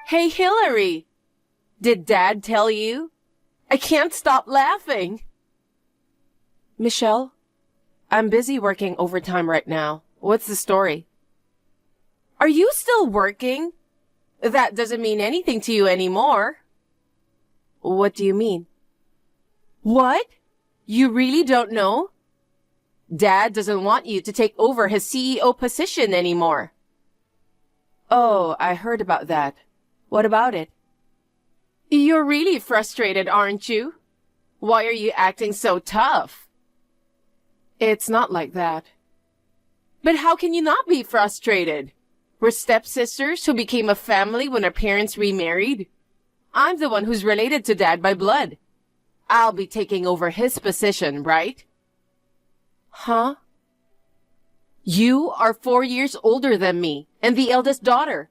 Hey, Hillary! Did Dad tell you? I can't stop laughing. Michelle, I'm busy working overtime right now. What's the story? Are you still working? That doesn't mean anything to you anymore. What do you mean? What? You really don't know? Dad doesn't want you to take over his CEO position anymore. Oh, I heard about that. What about it? You're really frustrated, aren't you? Why are you acting so tough? It's not like that. But how can you not be frustrated? We're stepsisters who became a family when our parents remarried. I'm the one who's related to Dad by blood. I'll be taking over his position, right? Huh? You are 4 years older than me and the eldest daughter.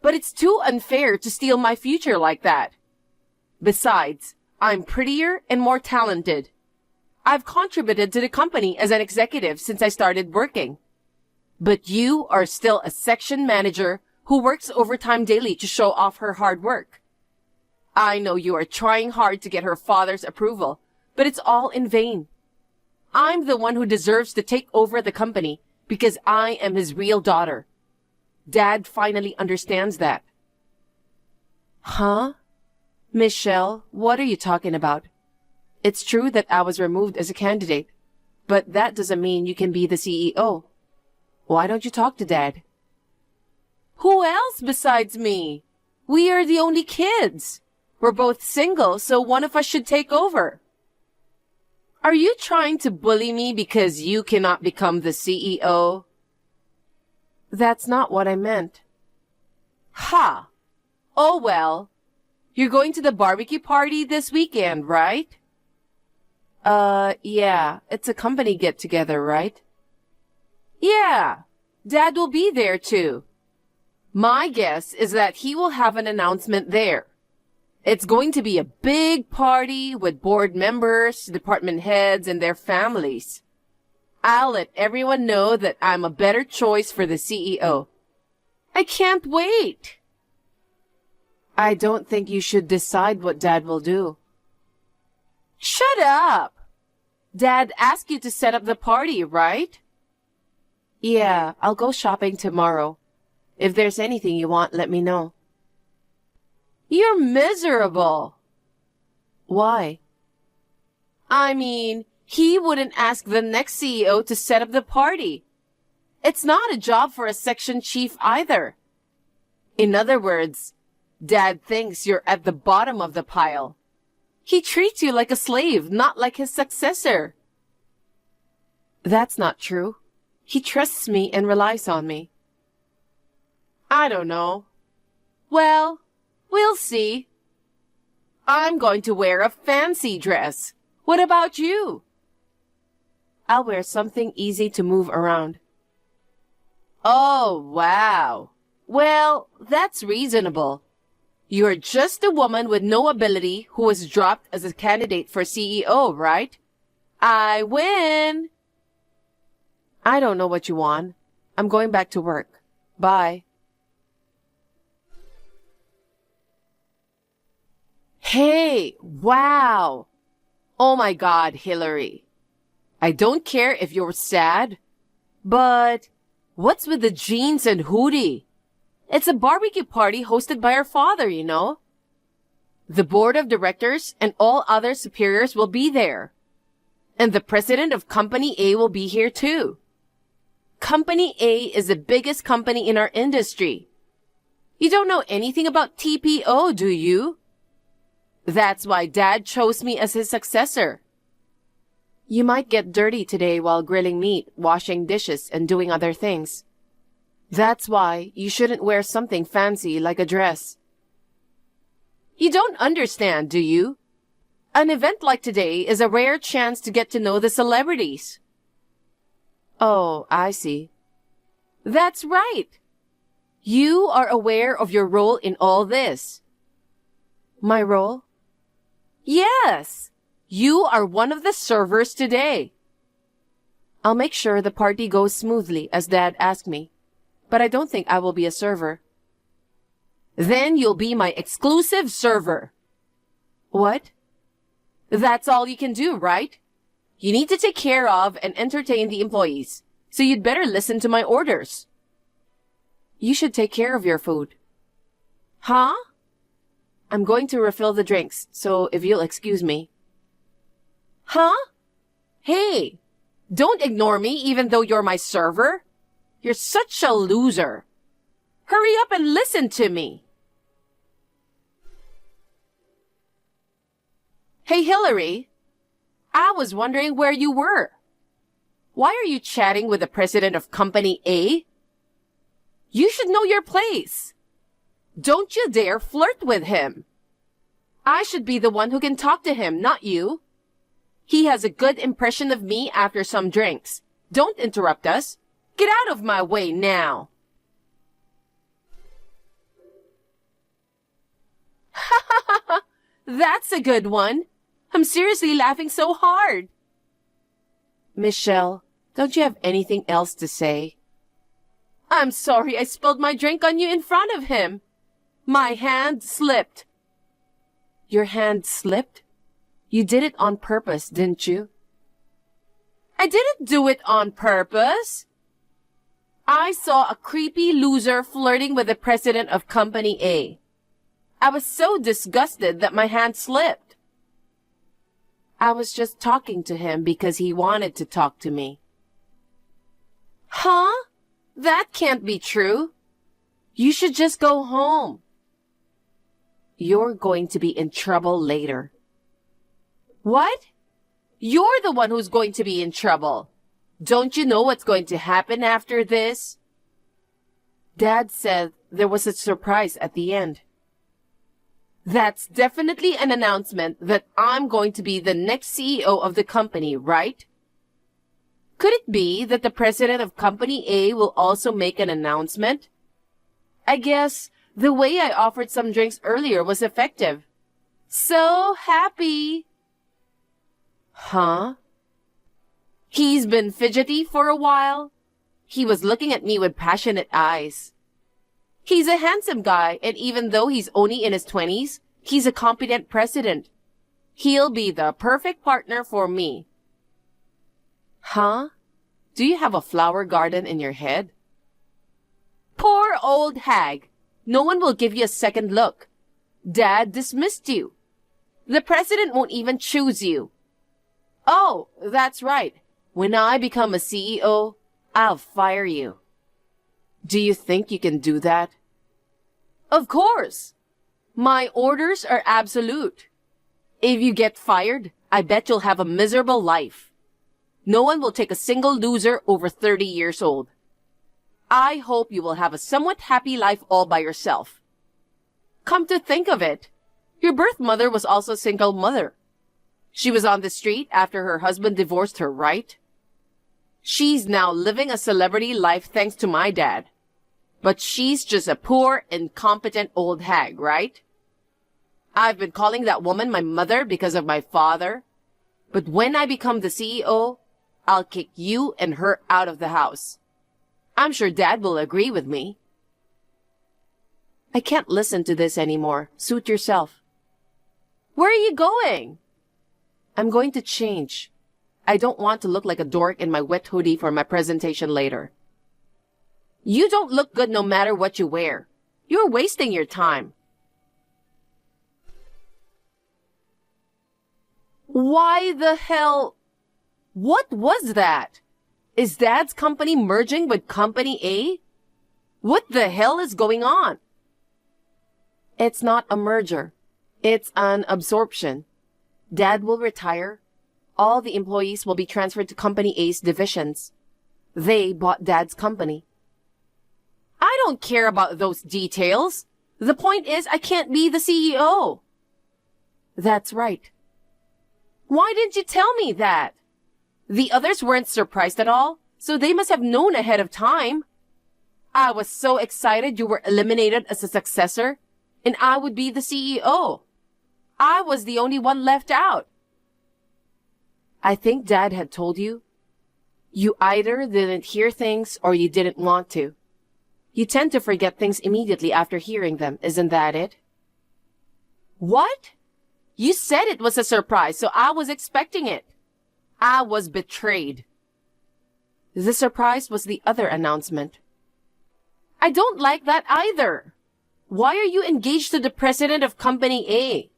But it's too unfair to steal my future like that. Besides, I'm prettier and more talented. I've contributed to the company as an executive since I started working. But you are still a section manager who works overtime daily to show off her hard work. I know you are trying hard to get her father's approval, but it's all in vain. I'm the one who deserves to take over the company because I am his real daughter. Dad finally understands that. Huh? Michelle, what are you talking about? It's true that I was removed as a candidate, but that doesn't mean you can be the CEO. Why don't you talk to Dad? Who else besides me? We are the only kids. We're both single, so one of us should take over. Are you trying to bully me because you cannot become the CEO? That's not what I meant. Ha! Oh well. You're going to the barbecue party this weekend, right? Yeah. It's a company get-together, right? Yeah. Dad will be there too. My guess is that he will have an announcement there. It's going to be a big party with board members, department heads, and their families. I'll let everyone know that I'm a better choice for the CEO. I can't wait. I don't think you should decide what Dad will do. Shut up! Dad asked you to set up the party, right? Yeah, I'll go shopping tomorrow. If there's anything you want, let me know. You're miserable. Why? I mean, he wouldn't ask the next CEO to set up the party. It's not a job for a section chief either. In other words, Dad thinks you're at the bottom of the pile. He treats you like a slave, not like his successor. That's not true. He trusts me and relies on me. I don't know. Well, we'll see. I'm going to wear a fancy dress. What about you? I'll wear something easy to move around. Oh, wow. Well, that's reasonable. You're just a woman with no ability who was dropped as a candidate for CEO, right? I win. I don't know what you want. I'm going back to work. Bye. Hey, wow. Oh my God, Hillary. I don't care if you're sad, but what's with the jeans and hoodie? It's a barbecue party hosted by our father, you know. The board of directors and all other superiors will be there. And the president of Company A will be here too. Company A is the biggest company in our industry. You don't know anything about TPO, do you? That's why Dad chose me as his successor. You might get dirty today while grilling meat, washing dishes, and doing other things. That's why you shouldn't wear something fancy like a dress. You don't understand, do you? An event like today is a rare chance to get to know the celebrities. Oh, I see. That's right. You are aware of your role in all this. My role? Yes. You are one of the servers today. I'll make sure the party goes smoothly as Dad asked me, but I don't think I will be a server. Then you'll be my exclusive server. What? That's all you can do, right? You need to take care of and entertain the employees, so you'd better listen to my orders. You should take care of your food. Huh? I'm going to refill the drinks, so if you'll excuse me. Huh? Hey, don't ignore me even though you're my server. You're such a loser. Hurry up and listen to me. Hey, Hillary. I was wondering where you were. Why are you chatting with the president of Company A? You should know your place. Don't you dare flirt with him. I should be the one who can talk to him, not you. He has a good impression of me after some drinks. Don't interrupt us. Get out of my way now. Ha ha ha ha! That's a good one. I'm seriously laughing so hard. Michelle, don't you have anything else to say? I'm sorry I spilled my drink on you in front of him. My hand slipped. Your hand slipped? You did it on purpose, didn't you? I didn't do it on purpose. I saw a creepy loser flirting with the president of Company A. I was so disgusted that my hand slipped. I was just talking to him because he wanted to talk to me. Huh? That can't be true. You should just go home. You're going to be in trouble later. What? You're the one who's going to be in trouble. Don't you know what's going to happen after this? Dad said there was a surprise at the end. That's definitely an announcement that I'm going to be the next CEO of the company, right? Could it be that the president of Company A will also make an announcement? I guess the way I offered some drinks earlier was effective. So happy. Huh? He's been fidgety for a while. He was looking at me with passionate eyes. He's a handsome guy, and even though he's only in his 20s, he's a competent president. He'll be the perfect partner for me. Huh? Do you have a flower garden in your head? Poor old hag. No one will give you a second look. Dad dismissed you. The president won't even choose you. Oh, that's right. When I become a CEO, I'll fire you. Do you think you can do that? Of course. My orders are absolute. If you get fired, I bet you'll have a miserable life. No one will take a single loser over 30 years old. I hope you will have a somewhat happy life all by yourself. Come to think of it, your birth mother was also a single mother. She was on the street after her husband divorced her, right? She's now living a celebrity life thanks to my dad. But she's just a poor, incompetent old hag, right? I've been calling that woman my mother because of my father. But when I become the CEO, I'll kick you and her out of the house. I'm sure Dad will agree with me. I can't listen to this anymore. Suit yourself. Where are you going? I'm going to change. I don't want to look like a dork in my wet hoodie for my presentation later. You don't look good no matter what you wear. You're wasting your time. Why the hell? What was that? Is Dad's company merging with Company A? What the hell is going on? It's not a merger. It's an absorption. Dad will retire. All the employees will be transferred to Company A's divisions. They bought Dad's company. I don't care about those details. The point is, I can't be the CEO. That's right. Why didn't you tell me that? The others weren't surprised at all, so they must have known ahead of time. I was so excited you were eliminated as a successor, and I would be the CEO. I was the only one left out. I think Dad had told you. You either didn't hear things or you didn't want to. You tend to forget things immediately after hearing them, isn't that it? What? You said it was a surprise, so I was expecting it. I was betrayed. The surprise was the other announcement. I don't like that either. Why are you engaged to the president of Company A?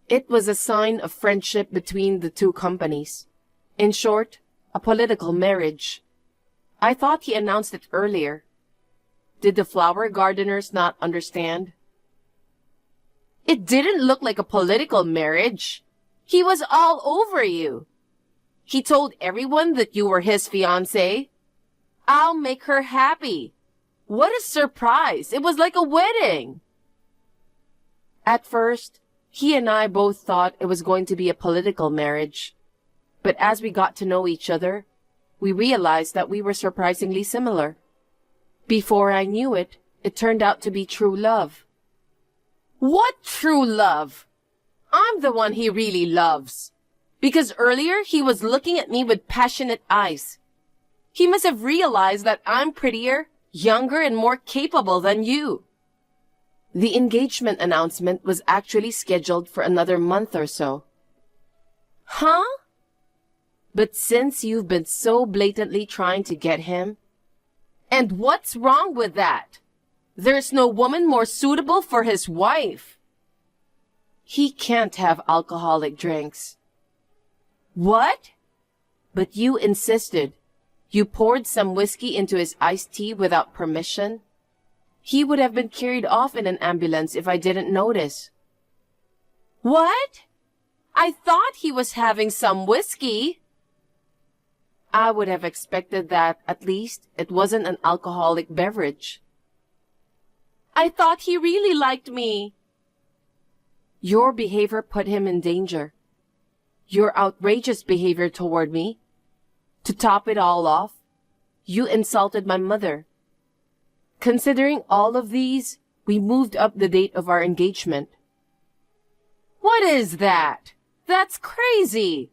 It was a sign of friendship between the two companies. In short, a political marriage. I thought he announced it earlier. Did the flower gardeners not understand? It didn't look like a political marriage. He was all over you. He told everyone that you were his fiancé. I'll make her happy. What a surprise. It was like a wedding. At first, he and I both thought it was going to be a political marriage. But as we got to know each other, we realized that we were surprisingly similar. Before I knew it, it turned out to be true love. What true love? I'm the one he really loves. Because earlier he was looking at me with passionate eyes. He must have realized that I'm prettier, younger, and more capable than you. The engagement announcement was actually scheduled for another month or so. Huh? But since you've been so blatantly trying to get him, and what's wrong with that? There's no woman more suitable for his wife. He can't have alcoholic drinks. What? But you insisted. You poured some whiskey into his iced tea without permission. He would have been carried off in an ambulance if I didn't notice. What? I thought he was having some whiskey. I would have expected that at least it wasn't an alcoholic beverage. I thought he really liked me. Your behavior put him in danger. Your outrageous behavior toward me. To top it all off, you insulted my mother. Considering all of these, we moved up the date of our engagement. What is that? That's crazy.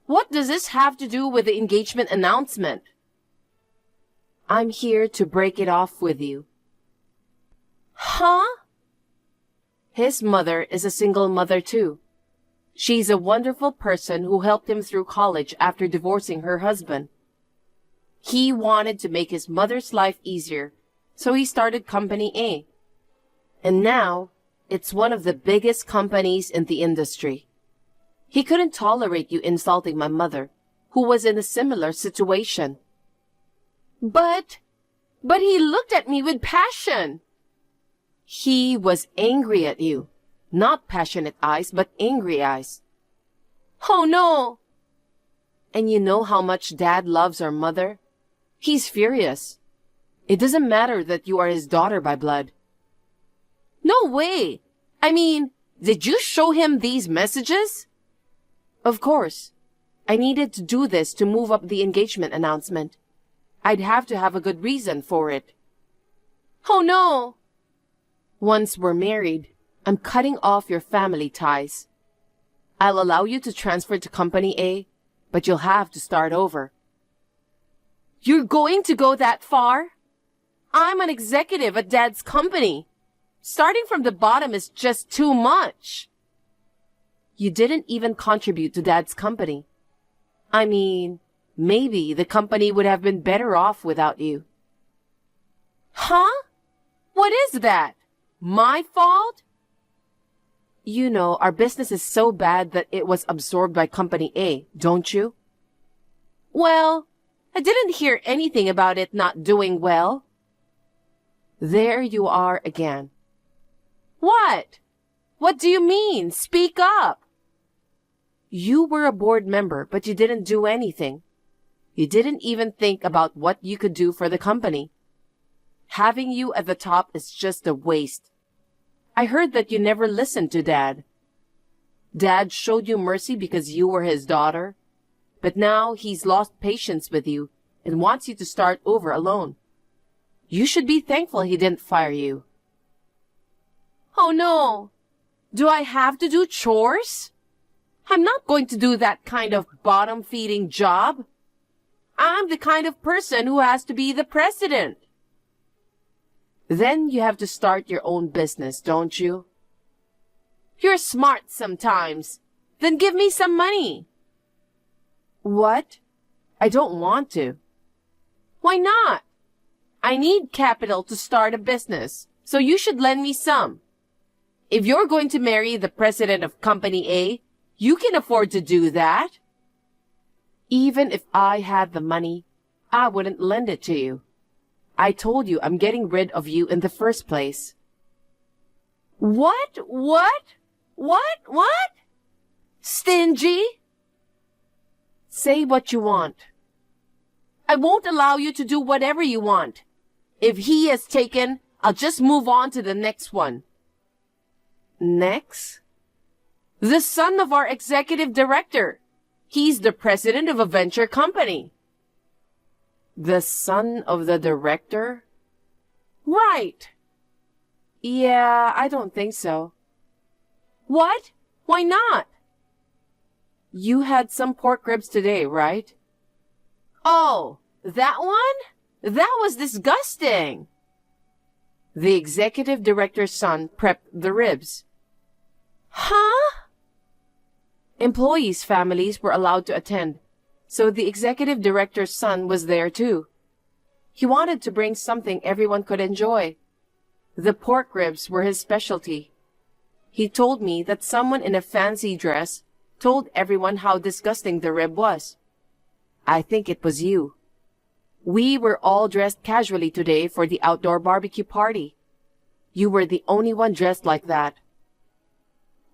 What does this have to do with the engagement announcement? I'm here to break it off with you. Huh? His mother is a single mother too. She's a wonderful person who helped him through college after divorcing her husband. He wanted to make his mother's life easier, so he started Company A. And now, it's one of the biggest companies in the industry. He couldn't tolerate you insulting my mother, who was in a similar situation. But he looked at me with passion. He was angry at you. Not passionate eyes, but angry eyes. Oh no! And you know how much Dad loves our mother? He's furious. It doesn't matter that you are his daughter by blood. No way! I mean, did you show him these messages? Of course. I needed to do this to move up the engagement announcement. I'd have to have a good reason for it. Oh no! Once we're married, I'm cutting off your family ties. I'll allow you to transfer to Company A, but you'll have to start over. You're going to go that far? I'm an executive at Dad's company. Starting from the bottom is just too much. You didn't even contribute to Dad's company. I mean, maybe the company would have been better off without you. Huh? What is that? My fault? You know, our business is so bad that it was absorbed by Company A, don't you? Well, I didn't hear anything about it not doing well. There you are again. What? What do you mean? Speak up. You were a board member, but you didn't do anything. You didn't even think about what you could do for the company. Having you at the top is just a waste. I heard that you never listened to Dad. Dad showed you mercy because you were his daughter, but now he's lost patience with you and wants you to start over alone. You should be thankful he didn't fire you. Oh no! Do I have to do chores? I'm not going to do that kind of bottom-feeding job. I'm the kind of person who has to be the president. Then you have to start your own business, don't you? You're smart sometimes. Then give me some money. What? I don't want to. Why not? I need capital to start a business, so you should lend me some. If you're going to marry the president of Company A, you can afford to do that. Even if I had the money, I wouldn't lend it to you. I told you I'm getting rid of you in the first place. What? Stingy? Say what you want. I won't allow you to do whatever you want. If he is taken, I'll just move on to the next one. Next? The son of our executive director. He's the president of a venture company. The son of the director? Right. Yeah, I don't think so. What? Why not? You had some pork ribs today, right? Oh, that one? That was disgusting. The executive director's son prepped the ribs. Huh? Employees' families were allowed to attend, so the executive director's son was there too. He wanted to bring something everyone could enjoy. The pork ribs were his specialty. He told me that someone in a fancy dress told everyone how disgusting the rib was. I think it was you. We were all dressed casually today for the outdoor barbecue party. You were the only one dressed like that.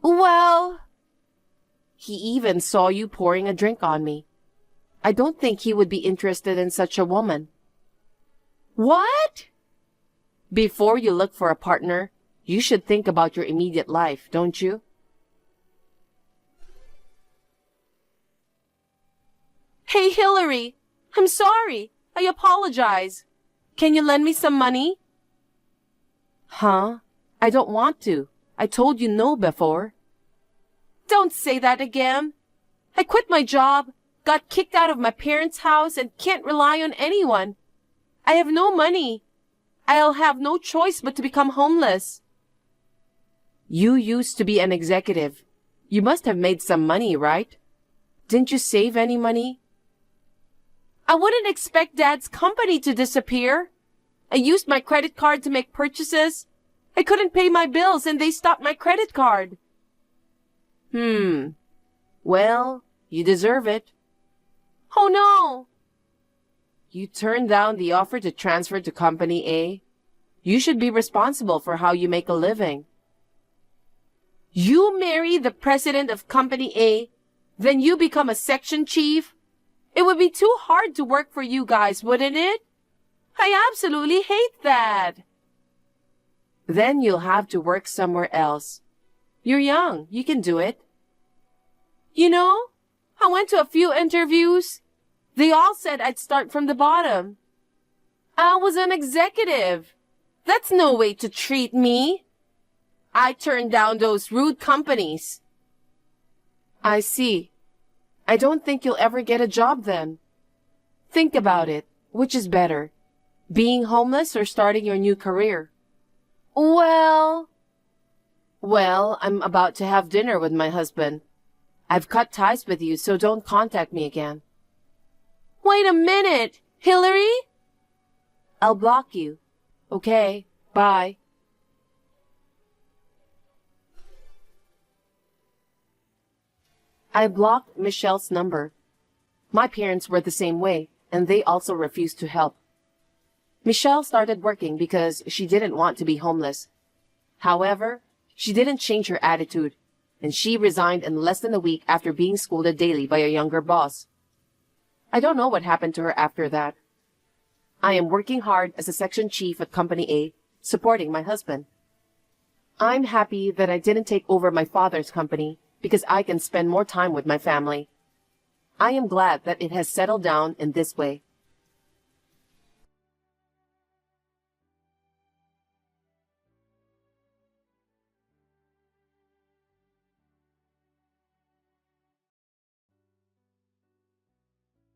Well, he even saw you pouring a drink on me. I don't think he would be interested in such a woman. What? Before you look for a partner, you should think about your immediate life, don't you? Hey, Hillary, I'm sorry. I apologize. Can you lend me some money? Huh? I don't want to. I told you no before. Don't say that again. I quit my job, got kicked out of my parents' house, and can't rely on anyone. I have no money. I'll have no choice but to become homeless. You used to be an executive. You must have made some money, right? Didn't you save any money? I wouldn't expect Dad's company to disappear. I used my credit card to make purchases. I couldn't pay my bills and they stopped my credit card. Well, you deserve it. Oh no! You turned down the offer to transfer to Company A. You should be responsible for how you make a living. You marry the president of Company A, then you become a section chief? It would be too hard to work for you guys, wouldn't it? I absolutely hate that. Then you'll have to work somewhere else. You're young. You can do it. You know, I went to a few interviews. They all said I'd start from the bottom. I was an executive. That's no way to treat me. I turned down those rude companies. I see. I don't think you'll ever get a job then. Think about it. Which is better? Being homeless or starting your new career? Well, I'm about to have dinner with my husband. I've cut ties with you, so don't contact me again. Wait a minute, Hillary? I'll block you. Okay, bye. I blocked Michelle's number. My parents were the same way, and they also refused to help. Michelle started working because she didn't want to be homeless. However, she didn't change her attitude, and she resigned in less than a week after being scolded daily by a younger boss. I don't know what happened to her after that. I am working hard as a section chief at Company A, supporting my husband. I'm happy that I didn't take over my father's company because I can spend more time with my family. I am glad that it has settled down in this way.